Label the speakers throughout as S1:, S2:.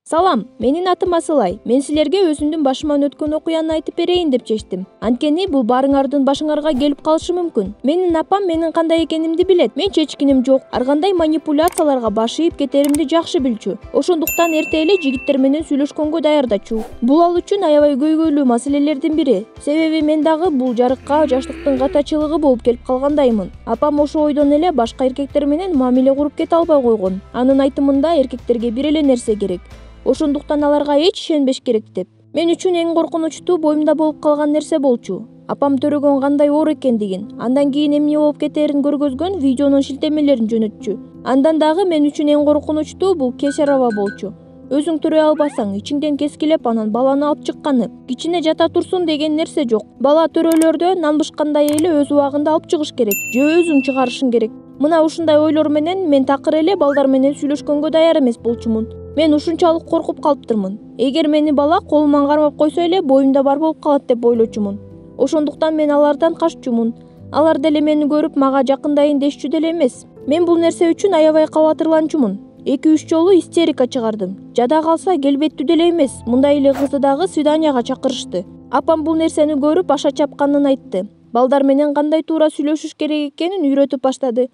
S1: Салам, менин атым Асылай. Мен силерге өзүмдүн башыман өткөн окуяны айтып берейин деп чечтим. Анткени бул баарыңардын башыңарга келип калышы мүмкүн. Менин апам менин кандай экенимди билет. Мен чечкиним жок. Ар кандай манипуляцияларга баш ийип кетеримди жакшы билчү. Ошондуктан эрте эле жигиттер менен сүйлөшкөнгө даярдачу. Бул ал үчүн аябай көйгөйлүү маселелердин бири. Себеби мен дагы бул жарыкка жаштыктын катачылыгы болуп келип калгандаймын. Апам ошо ойдон эле башка эркектер менен мамиле куруп кете албай койгон. Анын айтымында эркектерге бир эле нерсе керек. Ошондуктан аларга эч ишенбеш керек деп. Мен үчүн эң коркунучтуу боюмда болуп калган нерсе болчу. Апам төрөгөн кандай оор экендигин, андан кийин эмне болуп кетерин көргөзгөн видеонун шилтемелерин жөнөтчү. Андан дагы мен үчүн эң коркунучтуу бул кеч араба болчу. Өзүң төрөй албасаң, ичиңден кескилеп анан баланы алып чыкканы. Кичине жата турсун деген нерсе жок. Бала төрөлөрдө нан бышкандай эле өз убагында алып чыгыш керек, же өзүң чыгарышың керек. Мына ушундай ойлор менен мен такыр эле балдар менен сүйлөшкөнгө даяр эмес болчумун. Мен ушунчалык коркуп калыптырмын. Эгер мени бала колуман кармап койсо эле боюмда бар болуп калат деп ойлочумун. Ошондуктан мен алардан каччумун. Алар деле мени көрүп мага жакындайын дешчү деле эмес. Мен бул нерсе үчүн аябай кабатырланчумун. 2-3 жолу истерика чыгардым. Жада калса келбеттүү деле эмес. Мындай эле кызды дагы свиданияга чакырышты. Апам бул нерсени көрүп аша чапканын айтты. Балдар менен кандай туура сүйлөшүш керек экенин үйрөтүп баштады.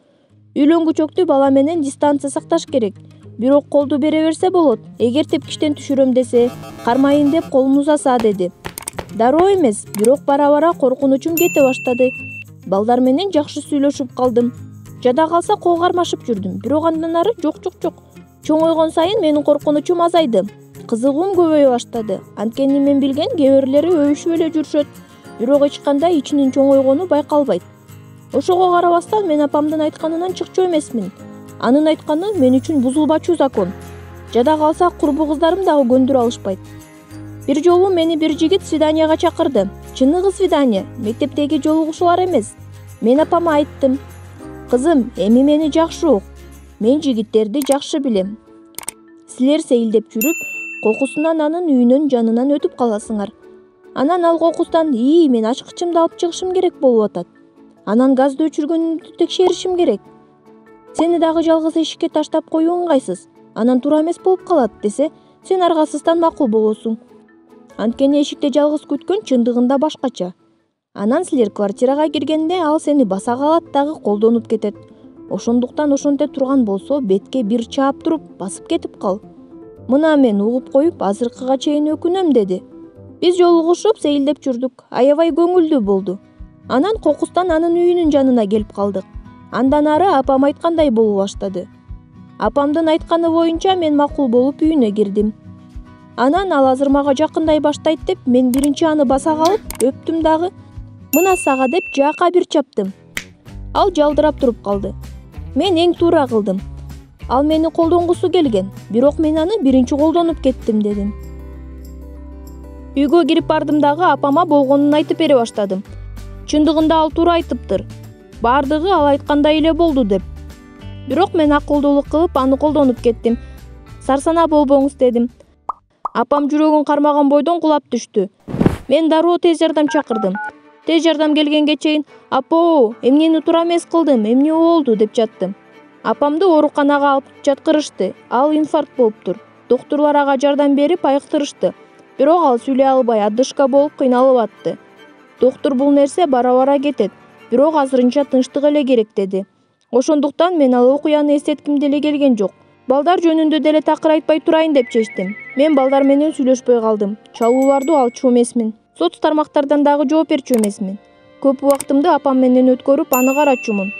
S1: Үйлөнгүчөктү бала менен дистанция сакташ керек. Бирок колду бере берсе болот. Эгер тепкичтен түшүрөм десе, кармайын деп колун узаса деди. Дароо эмес, бирок бара-бара коркунучум кете баштады. Балдар менен жакшы сүйлөшүп калдым. Жада калса кол кармашып жүрдүм. Бирок андан ары жок. Чоңойгон сайын менин коркунучум азайды. Кызыгуум көбөйө баштады. Анткени мен билген кээ бирлери өбүшүп эле жүрүшөт. Бирок эч кандай ичинин чоңойгону байкалбайт. Ошого карабастан мен апамдын айтканынан чыкчу эмесмин. Анын айтканы мен үчүн бузулбачу закон. Жада калса курбу кыздарым дагы көндүрө алышпайт. Бир жолу мени бир жигит свиданияга чакырды. Чыныгы свидания, мектептеги жолугушуулар эмес. Мен апама айттым: "Кызым, эми мени жакшы ук. Мен жигиттерди жакшы билем. Силер сейилдеп жүрүп, кокусунан анын үйүнүн жанынан өтүп каласыңар. Анан ал кокустан мен ачкычымды алып чыгышым керек болуп атат. Анан газды өчүргөнүмдү текшеришим керек. Сени дагы жалгыз эшикке таштап коюу ыңгайсыз. Анан туура эмес болуп калат десе, сен аргасыздан макул болосуң. Анткени эшикте жалгыз күткөн чындыгында башкача. Анан силер квартирага киргенде ал сени баса калат дагы колдонуп кетет. Ошондуктан ошонте турган болсо бетке бир чаап туруп басып кетип кал. Мына мен угуп коюп азыркыга чейин өкүнөм" деди. Биз жолугушуп сейилдеп жүрдүк. Аябай көңүлдүү болду. Анан кокустан анын үйүнүн жанына келип калдык. Андан ары апам айткандай болуп баштады. Апамдын айтканы боюнча мен макул болуп үйүнө кирдим. Анан ал азыр мага жакындай баштайт деп мен биринчи аны баса калып өптүм дагы. "Мына сага" деп жака бир чаптым. Ал жалдырап туруп калды. Мен эң туура кылдым. Ал мени колдонгусу келген, бирок мен аны биринчи колдонуп кеттим дедим. Үйгө кирип бардым дагы апама болгонун айтып бере баштадым. Чындыгында ал туура айтыптыр. Бардыгы ал айткандай эле болду деп. Бирок мен акылдуулук кылып аны колдонуп кеттим. "Сарсанаа болбоңуз" дедим. Апам жүрөгүн кармаган бойдон кулап түштү. Мен дароо тез жардам чакырдым. Тез жардам келгенге чейин "Апоо, эмнени туура эмес кылдым, эмне болду" деп жаттым. Апамды ооруканага алып жаткырышты. Ал инфаркт болуптур. Доктурлар ага жардам берип айыктырышты. Бирок ал сүйлөй албай одышка болуп кыйналып атты. Доктур бул нерсе бара-бара кетет. Бирок азырынча тынчтык эле керек деди. Ошондуктан мен ал окуяны эстетким деле келген жок. Балдар жөнүндө деле такыр айтпай турайын деп чечтим. Мен балдар менен сүйлөшпөй калдым. Чалууларды алчу эмесмин. Соц тармактардан дагы жооп берчү эмесмин. Көп убактымды апам менен өткөрүп аны карачумун.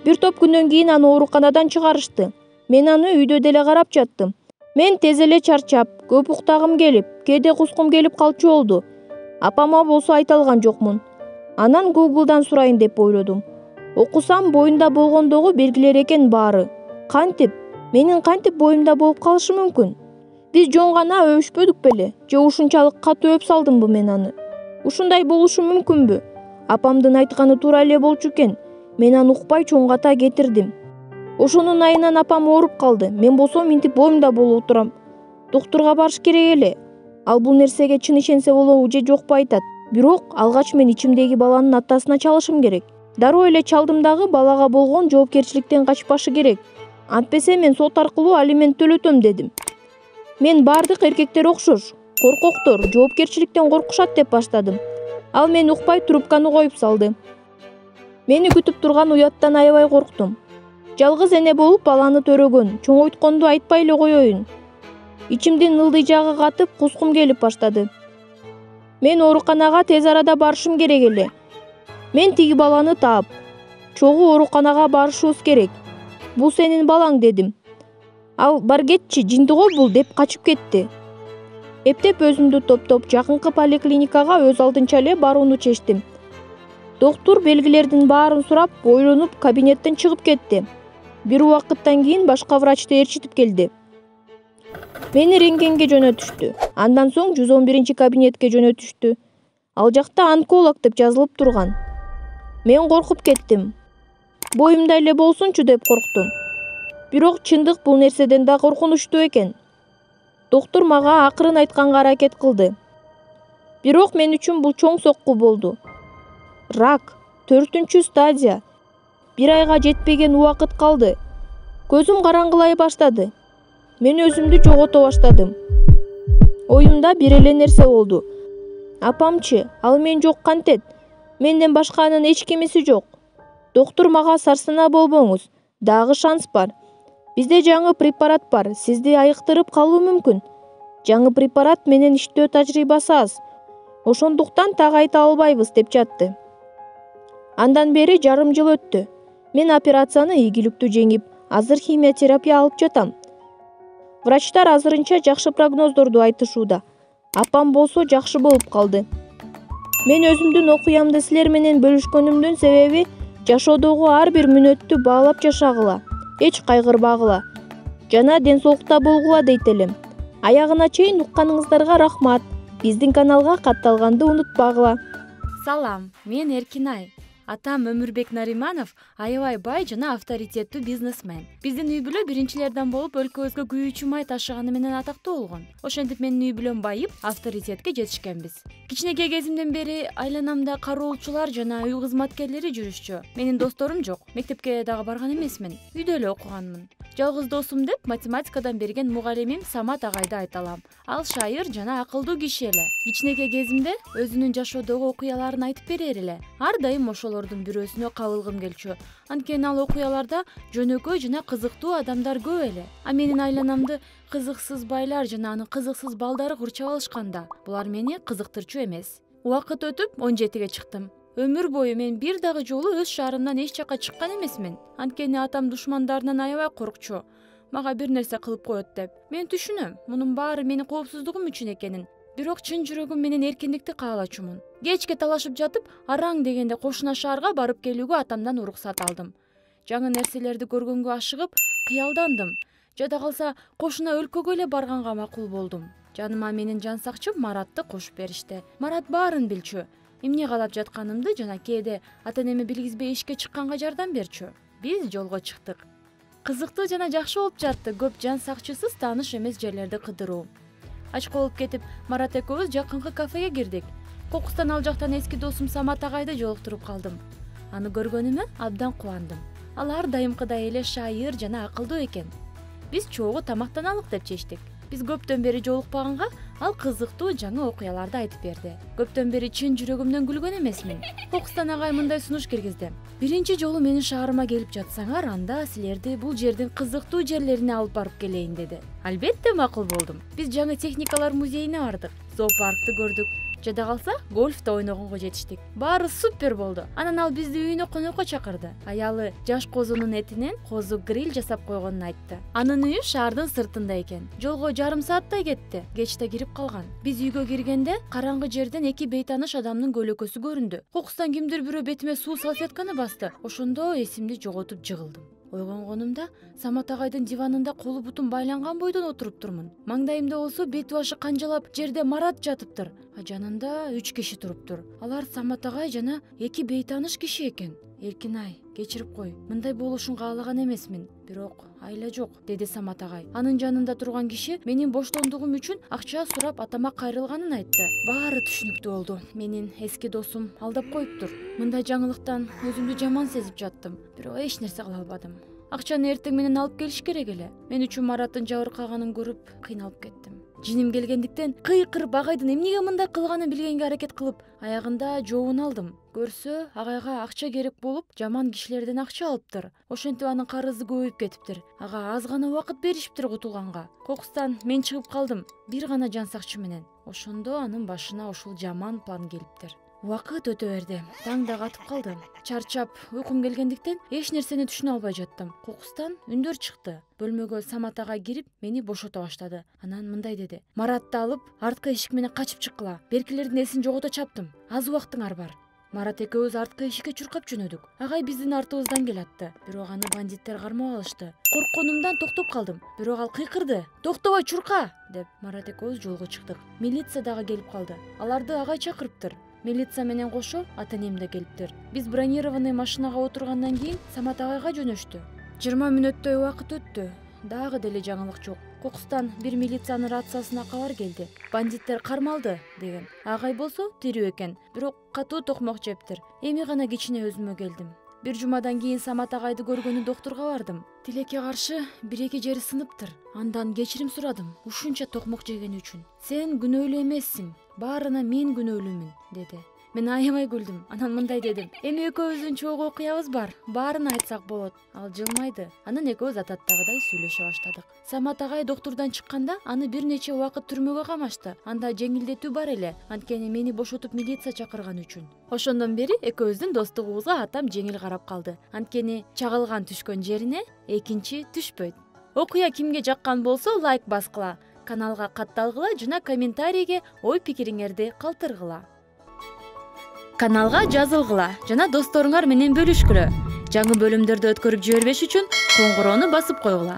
S1: Бир топ күндөн кийин аны ооруканадан чыгарышты. Мен аны үйдө деле карап жаттым. Мен тез эле чарчап, көп уктагым келип, кээде кускум келип калчу болду. Апама болсо айта алган жокмун. Анан Google'дан сурайын деп ойлодум. Окусам боюнда болгондогу белгилер экен баары. Менин кантип боюмда болуп калышы мүмкүн? Биз жөн гана өбүшпөдүк беле? Же ушунчалык катуу өп салдымбы мен аны? Ушундай болушу мүмкүнбү? Апамдын айтканы туура эле болчу экен. Мен аны укпай чоңгата кетирдим. Ошонун айынан апам ооруп калды. Мен болсо минтип боюмда болуп турам. Доктурга барыш керек эле. Ал бул нерсеге чын ишенсе болобу же жокпу айтат. Бирок алгач мен ичимдеги баланын атасына чалышым керек. Дароо эле чалдым дагы балага болгон жоопкерчиликтен качпашы керек. Антпесе мен сот аркылуу алимент төлөтөм дедим. Мен бардык эркектер окшош, коркоктор, жоопкерчиликтен коркушат деп баштадым. Ал мени укпай трубканы коюп салды. Мени күтүп турган уяттан аябай корктум. Жалгыз эне болуп баланы төрөгөн, чоңойтконду айтпай эле коеюн. Ичимдин ылдый жагы катып, кускум келип баштады. Мен ооруканага тез арада барышым керек эле. Мен тиги баланы таап, чогуу ооруканага барышыбыз керек. Бул сенин балаң дедим. Ал бар кетчи, жинди го бул деп качып кетти. Эптеп өзүмдү топтоп жакынкы поликлиникага өз алдынча эле барууну чечтим. Доктур белгилердин баарын сурап, ойлонуп кабинеттен чыгып кетти. Бир убакыттан кийин башка врачты ээрчитип келди. Мени рентгенге жөнөтүштү. Андан соң 111 кабинетке жөнөтүштү. Ал жакта онколог деп жазылып турган. Мен коркуп кеттим. Боюмда эле болсунчу деп корктум. Бирок чындык бул нерседен да коркунучтуу экен. Доктур мага акырын айтканга аракет кылды. Бирок мен үчүн бул чоң сокку болду. Рак, 4-чү стадия. 1 айга жетпеген убакыт калды. Көзүм караңгылай баштады. Мен өзүмдү жогото баштадым. Оюмда бир эле нерсе болду. Апамчы, ал мен жок кантет. Менден башканын эч кимиси жок. Доктур мага сарсанаа болбоңуз, дагы шанс бар. Бизде жаңы препарат бар, сизди айыктырып калуу мүмкүн. Жаңы препарат менен иштөө тажрыйбасы аз. Ошондуктан так айта албайбыз деп жатты. Андан бери жарым жыл өттү. Мен операцияны ийгиликтүү жеңип, азыр химиотерапия алып жатам. Врачтар азырынча жакшы прогноздорду айтышууда. Апам болсо жакшы болуп калды. Мен өзүмдүн окуямды силер менен бөлүшкөнүмдүн себеби жашоодогу ар бир мүнөттү баалап жашагыла, эч кайгырбагыла жана ден соолукта болгула дейт элем. Аягына чейин укканыңыздарга рахмат. Биздин каналга катталганды унутпагыла.
S2: Салам, мен Эркинай. Атам Өмүрбек Нариманов аябай бай жана авторитеттүү бизнесмен. Биздин үй бүлө биринчилерден болуп өлкөбүзгө күйүүчү май ташыганы менен атактуу болгон. Ошентип менин үй бүлөм байып, авторитетке жетишкенбиз. Кичинекей кезимден бери айланамда кароолчулар жана үй кызматкерлери жүрүшчү. Менин досторум жок. Мектепке дагы барган эмесмин. Үйдө эле окуганмын. Жалгыз досум деп математикадан берген мугалимим Самат агайды айта алам. Ал шайыр жана акылдуу киши эле. Кичинекей кезимде өзүнүн жашоодогу окуяларын айтып берер эле. Ар дайым ошолордун бирөөсүнө кабылгым келчү. Анткени ал окуяларда жөнөкөй жана кызыктуу адамдар көп эле. А менин айланамды кызыксыз байлар жана анын кызыксыз балдары курчап алышканда, булар мени кызыктырчу эмес. Убакыт өтүп 17-ге чыктым. Өмүр бою мен бир дагы жолу өз шаарымдан эч жакка чыккан эмесмин. Анткени атам душмандарынан аябай коркчу. Мага бир нерсе кылып коет деп. Мен түшүнөм, мунун баары менин коопсуздугум үчүн экенин. Бирок чын жүрөгүм менен эркиндикти каалачумун. Кечке талашып жатып, араң дегенде кошуна шаарга барып келүүгө атамдан уруксат алдым. Жаңы нерселерди көргөнгө ашыгып, кыялдандым. Жада калса, кошуна өлкөгө эле барганга макул болдум. Жаныма менин жан сакчым Маратты кошуп беришти. Марат баарын билчү. Эмне каалап жатканымды жана кээде ата-энеме билгизбей ишке чыкканга жардам берчү. Биз жолго чыктык. Кызыктуу жана жакшы болуп жатты. Көп жан сакчысыз тааныш эмес жерлерди кыдыруу. Ачка болуп кетип, Марат экөөбүз жакынкы кафеге кирдик. Кокустан ал жактан эски досум Самат агайды жолуктуруп калдым. Аны көргөнүмө абдан кубандым. Ал ар дайымкыдай эле шайыр жана акылдуу экен. Биз чогуу тамактаналык деп чечтик. Биз көптөн бери жолукпаганга ал кызыктуу жаңы окуяларды айтып берди. Көптөн бери чын жүрөгүмдөн күлгөн эмесмин. Кокустан агай мындай сунуш киргизди. Биринчи жолу менин шаарыма келип жатсаңар, анда силерди бул жердин кызыктуу жерлерине алып барып келейин деди. Албетте макул болдум. Биз жаңы техникалар музейине бардык. Зоопаркты көрдүк. Жада калса, гольфта ойногонго жетиштик. Баары супер болду. Анан ал бизди үйүнө конокко чакырды. Аялы жаш козунун этинен козу гриль жасап койгонун айтты. Анын үйү шаардын сыртында экен. Жолго жарым сааттай кетти. Кечте кирип калган. Биз үйгө киргенде караңгы жерден эки бейтааныш адамдын көлөкөсү көрүндү. Кокустан кимдир бирөө бетиме суу салфетканы басты. Ошондо эсимди жоготуп жыгылдым. Ойгонгонумда Самат агайдын диванында колу бутум байланган бойдон отуруп турмун. Маңдайымда болсо бет башы канжалап жерде Марат жатыптыр. А жанында 3 киши туруптур. Алар Самат агай жана эки бейтааныш киши экен. Эркинай, кечирип кой. Мындай болушун каалаган эмесмин. Бирок айла жок, деди Самат агай. Анын жанында турган киши менин боштондугум үчүн акча сурап атама кайрылганын айтты. Баары түшүнүктүү болду. Менин эски досум алдап коюптур. Мындай жаңылыктан өзүмдү жаман сезип жаттым. Бирок эч нерсе кыла албадым. Акчаны эртең менен алып келиш керек эле. Мен үчүн Мараттын жабыркаганын көрүп кыйналып кеттим. Жиним келгендиктен кыйкырып агайдын эмнеге мындай кылганын билгенге аракет кылып, аягында жообун алдым. Көрсө, агайга акча керек болуп, жаман кишилерден акча алыптыр. Ошентип анын карызы көбөйүп кетиптир. Ага аз гана убакыт беришиптир кутулганга. Кокустан мен чыгып калдым, бир гана жан сакчы менен. Ошондо анын башына ушул жаман план келиптир. Убакыт өтө берди. Таң да катып калды. Чарчап, уйкум келгендиктен эч нерсени түшүнө албай жаттым. Кокустан үндөр чыкты. Бөлмөгө Самат агай кирип, мени бошото баштады. Анан мындай деди: "Маратты алып, арткы эшик менен качып чыккыла. Беркилердин эсин жогото чаптым. Аз убактыңар бар." Марат экөөбүз арткы эшикке чуркап жөнөдүк. Агай биздин артыбыздан келатты. Бирок аны бандиттер кармап алышты. Коркконумдан токтоп калдым. Бирок ал кыйкырды: "Токтобой, чурка!" деп. Марат экөөбүз жолго чыктык. Милиция дагы келип калды. Аларды агай чакырыптыр. Милиция менен кошо ата-энем да келиптир. Биз бронированный машинага отургандан кийин Самат агайга жөнөштү. 20 мүнөттөй убакыт өттү. Дагы деле жаңылык жок. Кокустан бир милициянын рациясына кабар келди. Бандиттер кармалды деген. Агай болсо тирүү экен, бирок катуу токмок жептир. Эми гана кичине өзүмө келдим. Бир жумадан кийин Самат агайды көргөнү доктурга бардым. Тилекке каршы бир-эки жери сыныптыр. Андан кечирим сурадым, ушунча токмок жеген үчүн. "Сен күнөөлүү эмессиң, баарына мен күнөөлүүмүн", деди. Мен аябай күлдүм. Анан мындай дедим: "Эми экөөбүздүн чогуу окуябыз бар. Баарын айтсак болот." Ал жылмайды. Анан экөөбүз ататтагыдай сүйлөшө баштадык. Самат агай доктурдан чыкканда аны бир нече убакыт түрмөгө камашты. Анда жеңилдетүү бар эле, анткени мени бошотуп милиция чакырган үчүн. Ошондон бери экөөбүздүн достугубузга атам жеңил карап калды. Анткени чагылган түшкөн жерине экинчи түшпөйт. Окуя кимге жаккан болсо лайк баскыла, каналга катталгыла жана комментарийге ой пикириңерди калтыргыла. Каналга жазылгыла жана досторуңар менен бөлүшкүлө. Жаңы бөлүмдөрдү өткөрүп жибербеш үчүн коңгуроону басып койгула.